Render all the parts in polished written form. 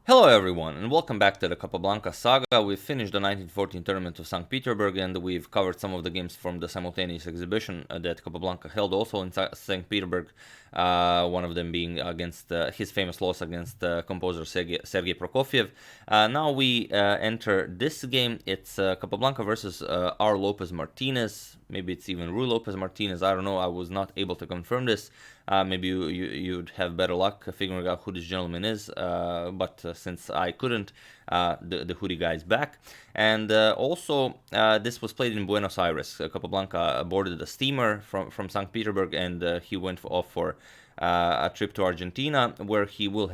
Hello everyone, and welcome back to the Capablanca saga. We've finished the 1914 tournament of St. Petersburg, and we've covered some of the games from the simultaneous exhibition that Capablanca held also in St. Petersburg, one of them being against his famous loss against composer Sergei Prokofiev. Now we enter this game. It's Capablanca versus R. Lopez Martinez. Maybe it's even Raul Lopez Martinez. I don't know. I was not able to confirm this. Maybe you'd have better luck figuring out who this gentleman is, but since I couldn't, the hoodie guy is back. And also, this was played in Buenos Aires. Capablanca boarded a steamer from St. Petersburg, and he went off for a trip to Argentina, where he will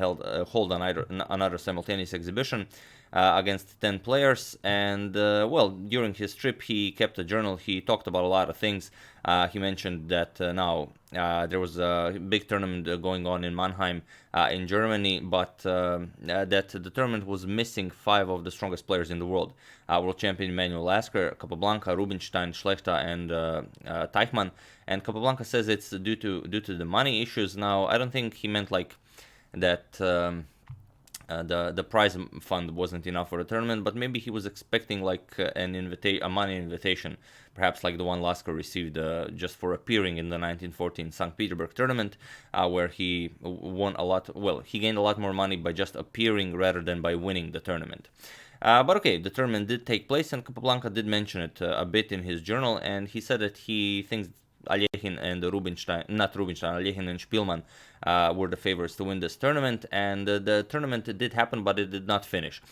hold another simultaneous exhibition against 10 players. And well, during his trip he kept a journal. He talked about a lot of things. He mentioned that now there was a big tournament going on in Mannheim in Germany, but that the tournament was missing 5 of the strongest players in the world. World champion Manuel Lasker, Capablanca, Rubinstein, Schlechter, and Teichmann. And Capablanca says it's due to the money issues. Now, I don't think he meant like that the prize fund wasn't enough for the tournament, but maybe he was expecting like a money invitation, perhaps like the one Lasker received just for appearing in the 1914 St. Petersburg tournament, where he won a lot. Well, he gained a lot more money by just appearing rather than by winning the tournament. But okay, the tournament did take place, and Capablanca did mention it a bit in his journal, and he said that he thinks Alekhine and Alekhine and Spielmann were the favorites to win this tournament, and the tournament did happen, but it did not finish.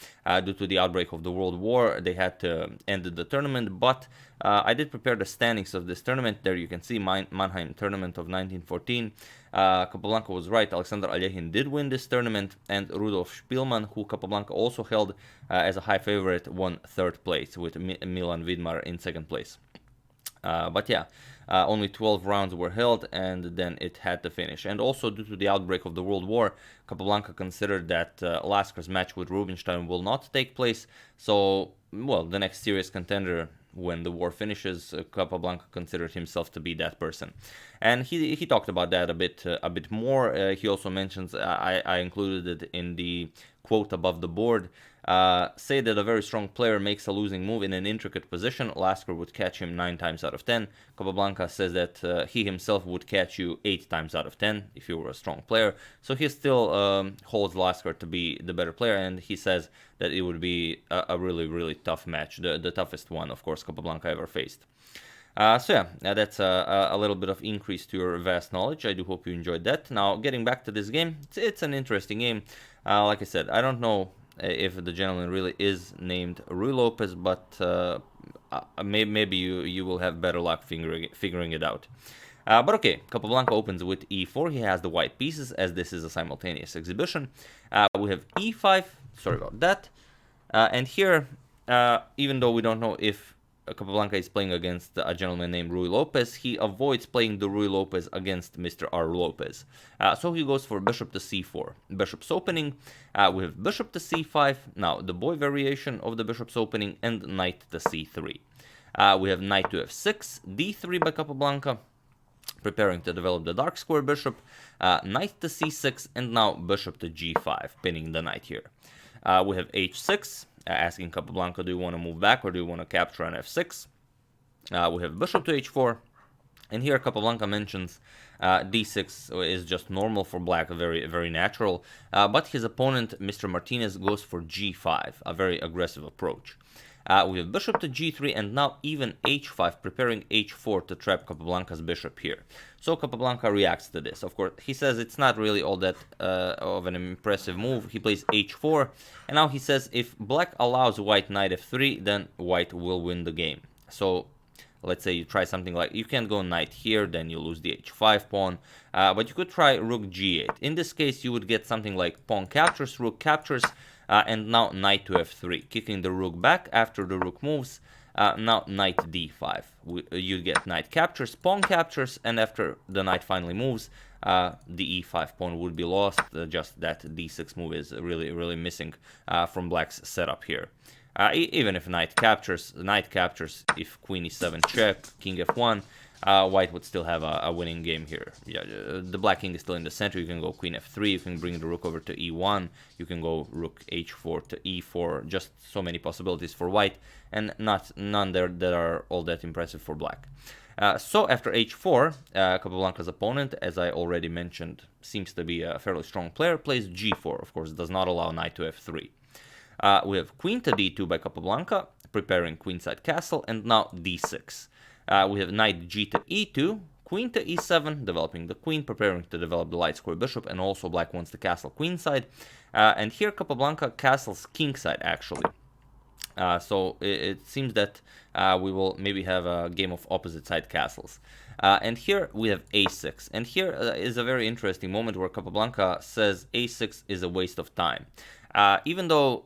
Due to the outbreak of the World War, they had to end the tournament, but I did prepare the standings of this tournament. There you can see Mannheim tournament of 1914. Capablanca was right. Alexander Alekhine did win this tournament, and Rudolf Spielmann, who Capablanca also held as a high favorite, won 3rd place, with Milan Vidmar in 2nd place. But yeah, only 12 rounds were held, and then it had to finish. And also, due to the outbreak of the World War, Capablanca considered that Lasker's match with Rubinstein will not take place. So, well, the next serious contender when the war finishes, Capablanca considered himself to be that person. And he talked about that a bit more. He also mentions, I included it in the quote above the board, say that a very strong player makes a losing move in an intricate position, Lasker would catch him 9 times out of 10. Capablanca says that he himself would catch you 8 times out of 10 if you were a strong player. So he still holds Lasker to be the better player, and he says that it would be a really, really tough match, the toughest one, of course, Capablanca ever faced. So yeah, that's a little bit of increase to your vast knowledge. I do hope you enjoyed that. Now, getting back to this game, it's an interesting game. Like I said, I don't know if the gentleman really is named Raul Lopez, but maybe you will have better luck figuring it out. But okay, Capablanca opens with e4. He has the white pieces, as this is a simultaneous exhibition. We have e5. Sorry about that. And here, even though we don't know if Capablanca is playing against a gentleman named Raul Lopez, he avoids playing the Raul Lopez against Mr. R. Lopez. So he goes for bishop to c4. Bishop's opening. We have bishop to c5. Now, the boy variation of the bishop's opening, and knight to c3. We have knight to f6, d3 by Capablanca, preparing to develop the dark square bishop, knight to c6, and now bishop to g5, pinning the knight here. We have h6, asking Capablanca, do you want to move back or do you want to capture on f6? We have bishop to h4, and here Capablanca mentions d6 is just normal for black, very, very natural, but his opponent, Mr. Martinez, goes for g5, a very aggressive approach. We have bishop to g3, and now even h5, preparing h4 to trap Capablanca's bishop here. So Capablanca reacts to this. Of course, he says it's not really all that of an impressive move. He plays h4, and now he says if black allows white knight f3, then white will win the game. So let's say you try something like, you can't go knight here, then you lose the h5 pawn, but you could try rook g8. In this case, you would get something like pawn captures, rook captures, and now knight to f3, kicking the rook back after the rook moves. Now knight d5. You get knight captures, pawn captures, and after the knight finally moves, the e5 pawn would be lost. Just that d6 move is really, really missing from black's setup here. Even if knight captures if queen e7 check, king f1, white would still have a winning game here. Yeah, the black king is still in the center. You can go queen f3, you can bring the rook over to e1, you can go rook h4 to e4, just so many possibilities for white, and none there that are all that impressive for black. So after h4, Capablanca's opponent, as I already mentioned, seems to be a fairly strong player, plays g4, of course, does not allow knight to f3. We have queen to d2 by Capablanca, preparing queenside castle, and now d6. We have knight g to e2, queen to e7, developing the queen, preparing to develop the light square bishop, and also black wants the castle queenside. And here Capablanca castles kingside, actually. So it seems that we will maybe have a game of opposite side castles. And here we have a6. And here is a very interesting moment where Capablanca says a6 is a waste of time. Even though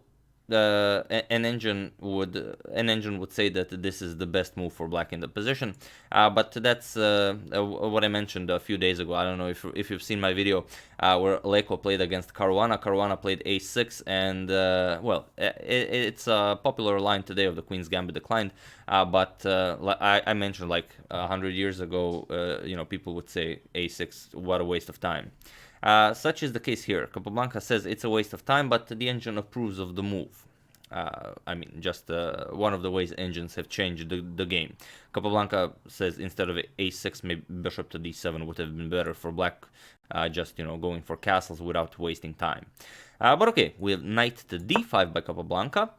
an engine would say that this is the best move for black in the position, but that's what I mentioned a few days ago. I don't know if you've seen my video where Leko played against Caruana. Caruana played a6, and well, it's a popular line today of the Queen's Gambit declined. But I mentioned like 100 years ago, people would say a6, what a waste of time. Such is the case here. Capablanca says it's a waste of time, but the engine approves of the move. I mean, just one of the ways engines have changed the game. Capablanca says instead of a6, maybe bishop to d7 would have been better for black, just, going for castles without wasting time. But okay, we have knight to d5 by Capablanca.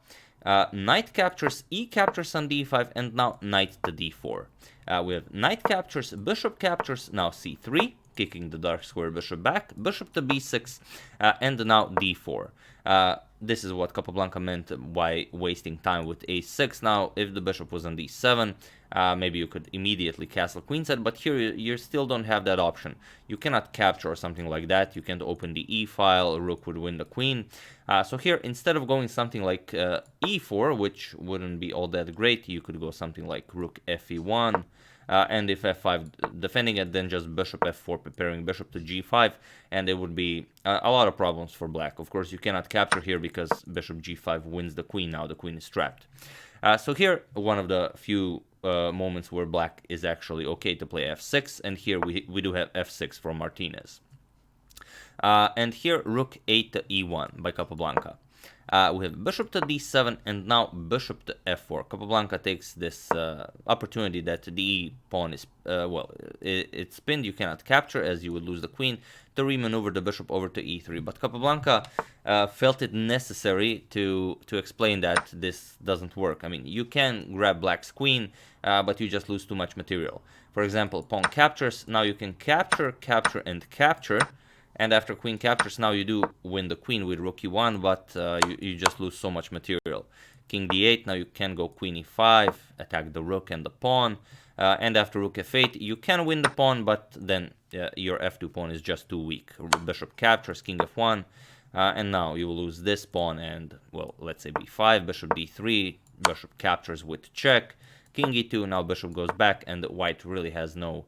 Knight captures, e captures on d5, and now knight to d4. We have knight captures, bishop captures, now c3, kicking the dark square bishop back, bishop to b6, and now d4. This is what Capablanca meant by wasting time with a6. Now, if the bishop was on d7, maybe you could immediately castle queenside, but here you still don't have that option. You cannot capture or something like that. You can't open the e file, rook would win the queen. So here, instead of going something like e4, which wouldn't be all that great, you could go something like rook fe1, and if f5 defending it, then just bishop f4, preparing bishop to g5, and it would be a lot of problems for black. Of course, you cannot capture here because bishop g5 wins the queen. Now the queen is trapped. So here, one of the few moments where black is actually okay to play f6, and here we do have f6 from Martinez. And here, rook a to e1 by Capablanca. We have bishop to d7, and now bishop to f4. Capablanca takes this opportunity that the e pawn is, it's pinned, you cannot capture as you would lose the queen, to remaneuver the bishop over to e3. But Capablanca felt it necessary to explain that this doesn't work. I mean, you can grab black's queen, but you just lose too much material. For example, pawn captures, now you can capture, capture, and capture. And after queen captures, now you do win the queen with rook e1, but you just lose so much material. King d8, now you can go queen e5, attack the rook and the pawn. And after rook f8, you can win the pawn, but then your f2 pawn is just too weak. Bishop captures, king f1, and now you will lose this pawn and, well, let's say b5, bishop d3, bishop captures with check, king e2, now bishop goes back, and white really has no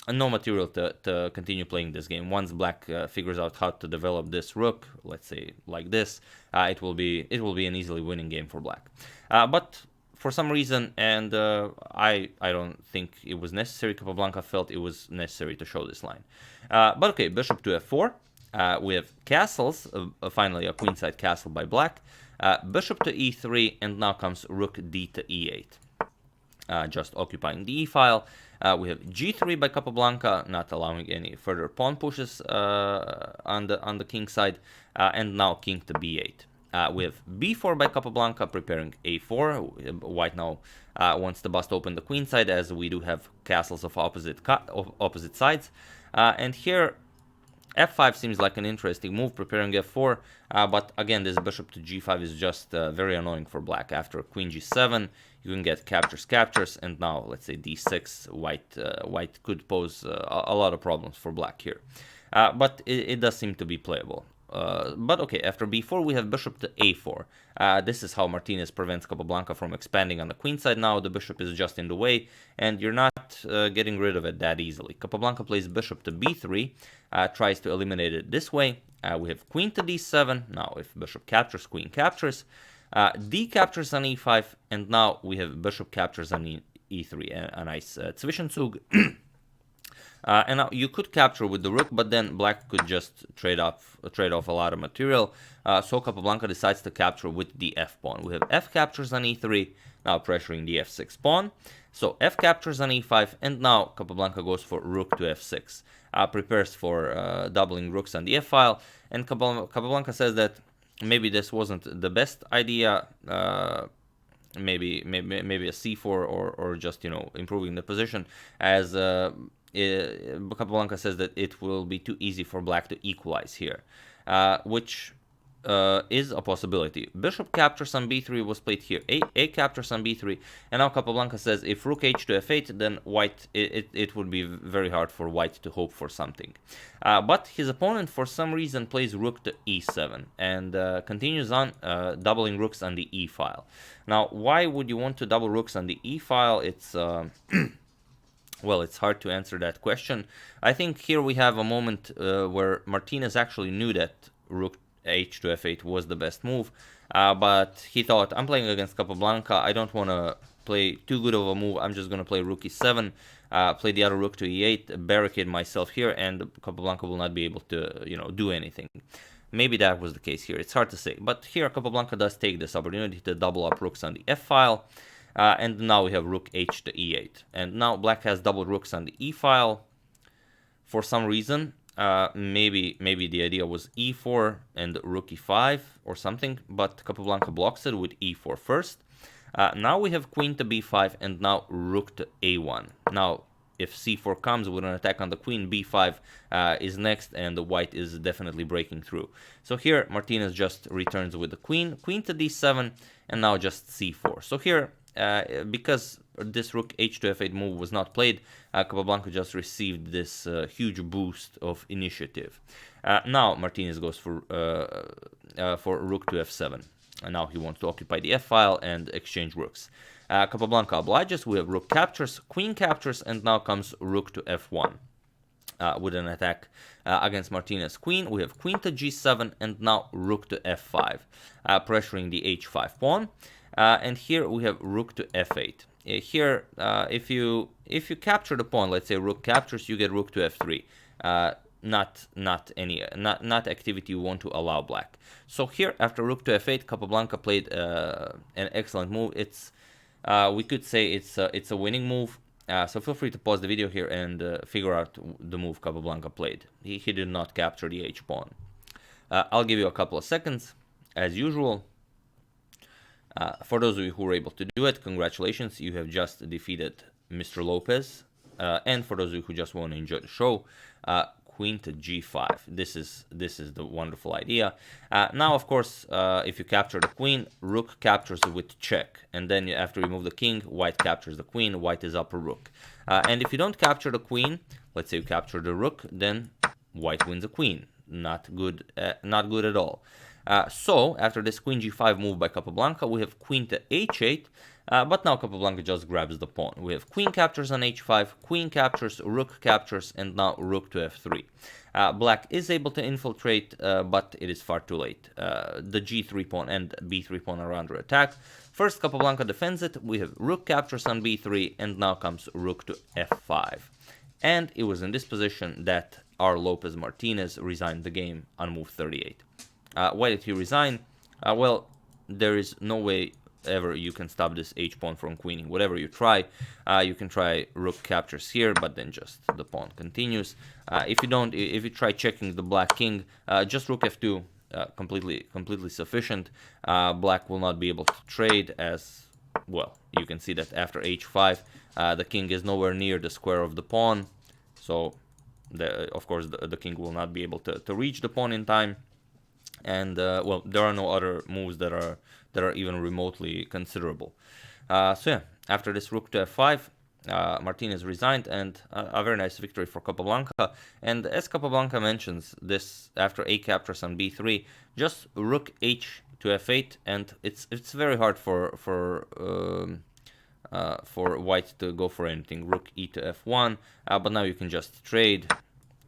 material to continue playing this game. Once black figures out how to develop this rook, let's say like this, it will be an easily winning game for black. But for some reason, and I don't think it was necessary, Capablanca felt it was necessary to show this line. But okay, bishop to f4. We have castles, finally a queenside castle by black. Bishop to e3, and now comes rook d to e8. Just occupying the e file. We have g3 by Capablanca, not allowing any further pawn pushes on the king side, and now king to b8. We have b4 by Capablanca, preparing a4. White now wants to bust open the queen side, as we do have castles of opposite sides. And here, f5 seems like an interesting move, preparing f4, but again, this bishop to g5 is just very annoying for black. After queen g7, you can get captures, and now, let's say d6, white could pose a lot of problems for black here. But it does seem to be playable. But okay, after b4, we have bishop to a4. This is how Martinez prevents Capablanca from expanding on the queen side. Now the bishop is just in the way, and you're not getting rid of it that easily. Capablanca plays bishop to b3, tries to eliminate it this way. We have queen to d7. Now if bishop captures, queen captures. D captures on e5, and now we have bishop captures on e3, a nice Zwischenzug. And now you could capture with the rook, but then black could just trade off a lot of material. So Capablanca decides to capture with the f pawn. We have f captures on e3, now pressuring the f6 pawn. So f captures on e5, and now Capablanca goes for rook to f6. Prepares for doubling rooks on the f file, and Capablanca says that maybe this wasn't the best idea. Maybe a c4 or just, you know, improving the position, as Capablanca says that it will be too easy for black to equalize here, which is a possibility. Bishop captures on b3 was played here. A captures on b3, and now Capablanca says if rook h to f8, then white, it would be very hard for white to hope for something. But his opponent, for some reason, plays rook to e7 and continues on doubling rooks on the e file. Now, why would you want to double rooks on the e file? It's well, it's hard to answer that question. I think here we have a moment where Martinez actually knew that rook h to f8 was the best move, but he thought, I'm playing against Capablanca, I don't want to play too good of a move, I'm just going to play rook e7, play the other rook to e8, barricade myself here, and Capablanca will not be able to, you know, do anything. Maybe that was the case here, it's hard to say, but here Capablanca does take this opportunity to double up rooks on the f file. And now we have rook h to e8, and now black has double rooks on the e file. For some reason, maybe the idea was e4 and rook e5 or something, but Capablanca blocks it with e4 first. Now we have queen to b5 and now rook to a1. Now if c4 comes with an attack on the queen, b5 is next, and the white is definitely breaking through. So here Martinez just returns with the queen to d7, and now just c4. So here, because this rook h to f8 move was not played, Capablanca just received this huge boost of initiative. Now Martinez goes for rook to f7, and now he wants to occupy the f file and exchange rooks. Capablanca obliges. We have rook captures, queen captures, and now comes rook to f1 with an attack against Martinez queen. We have queen to g7 and now rook to f5, pressuring the h5 pawn. And here we have rook to f8. Here, if you capture the pawn, let's say rook captures, you get rook to f3. Not activity you want to allow black. So here, after rook to f8, Capablanca played an excellent move. It's we could say it's a winning move. So feel free to pause the video here and figure out the move Capablanca played. He did not capture the h pawn. I'll give you a couple of seconds, as usual. For those of you who were able to do it, congratulations, you have just defeated Mr. Lopez. And for those of you who just want to enjoy the show, queen to g5. This is the wonderful idea. Now, of course, if you capture the queen, rook captures with check, and then after you move the king, white captures the queen. White is up a rook. And if you don't capture the queen, let's say you capture the rook, then white wins the queen. Not good at all. So after this queen g5 move by Capablanca, we have queen to h8. But now Capablanca just grabs the pawn. We have queen captures on h5, queen captures, rook captures, and now rook to f3. Black is able to infiltrate, but it is far too late. The g3 pawn and b3 pawn are under attack. First, Capablanca defends it. We have rook captures on b3, and now comes rook to f5. And it was in this position that our Lopez Martinez resigned the game on move 38. Why did he resign? Well, there is no way ever you can stop this h pawn from queening. Whatever you try, you can try rook captures here, but then just the pawn continues. If you try checking the black king, just rook f2, completely sufficient. Black will not be able to trade, as well. You can see that after h5, the king is nowhere near the square of the pawn, so of course the king will not be able to reach the pawn in time. And well, there are no other moves that are even remotely considerable. So yeah, after this rook to f5, Martinez resigned, and a very nice victory for Capablanca. And as Capablanca mentions, this after a captures on b3, just rook h to f8, and it's very hard for white to go for anything. Rook e to f1, but now you can just trade.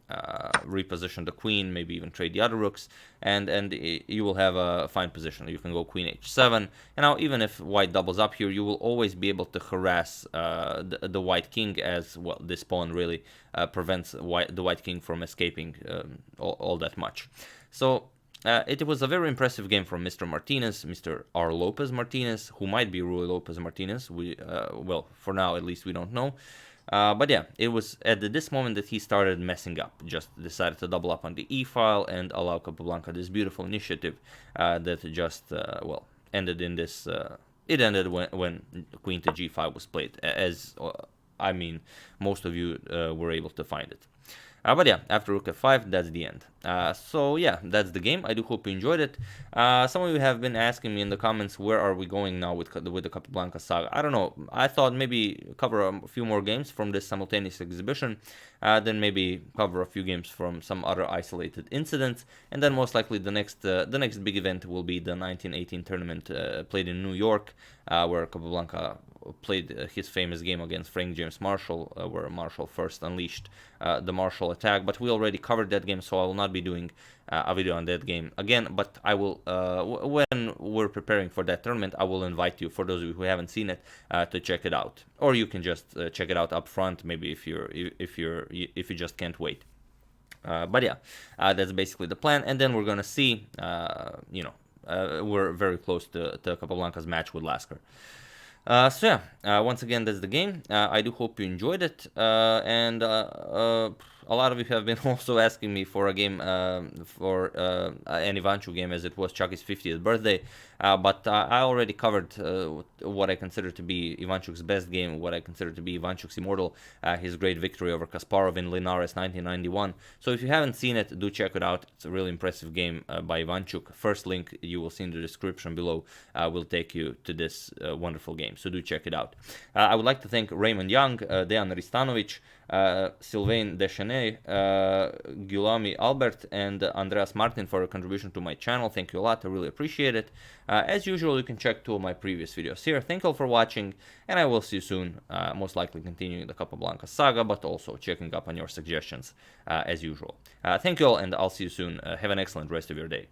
reposition the queen, maybe even trade the other rooks, and you will have a fine position. You can go queen h7, and now even if white doubles up here, you will always be able to harass the white king, as well this pawn really prevents the white king from escaping all that much. So it was a very impressive game from Mr. Martinez, Mr. R. Lopez Martinez, who might be Raul Lopez Martinez. Well, for now at least we don't know. But yeah, it was at this moment that he started messing up. Just decided to double up on the e-file and allow Capablanca this beautiful initiative that just, well, ended in this... it ended when queen to g5 was played, as, I mean, most of you were able to find it. But yeah, after rook f5, that's the end. So yeah, that's the game. I do hope you enjoyed it. Some of you have been asking me in the comments, where are we going now with the Capablanca saga? I don't know. I thought maybe cover a few more games from this simultaneous exhibition, then maybe cover a few games from some other isolated incidents, and then most likely the next big event will be the 1918 tournament played in New York, where Capablanca played his famous game against Frank James Marshall, where Marshall first unleashed the Marshall attack. But we already covered that game, so I will not be doing a video on that game again. But I will, when we're preparing for that tournament, I will invite you, for those of you who haven't seen it, to check it out, or you can just check it out up front, maybe if you just can't wait. But yeah, that's basically the plan, and then we're gonna see, we're very close to Capablanca's match with Lasker. So yeah, once again, that's the game. I do hope you enjoyed it, and a lot of you have been also asking me for a game, for an Ivanchuk game, as it was Chucky's 50th birthday, but I already covered what I consider to be Ivanchuk's best game, what I consider to be Ivanchuk's immortal, his great victory over Kasparov in Linares 1991. So if you haven't seen it, do check it out. It's a really impressive game by Ivanchuk. First link you will see in the description below will take you to this wonderful game, so do check it out. I would like to thank Raymond Young, Dejan Ristanovic, Sylvain Deschenay, Gulami Albert, and Andreas Martin for a contribution to my channel. Thank you a lot, I really appreciate it. As usual, you can check 2 of my previous videos here. Thank you all for watching, and I will see you soon, most likely continuing the Capablanca saga, but also checking up on your suggestions as usual. Thank you all, and I'll see you soon. Have an excellent rest of your day.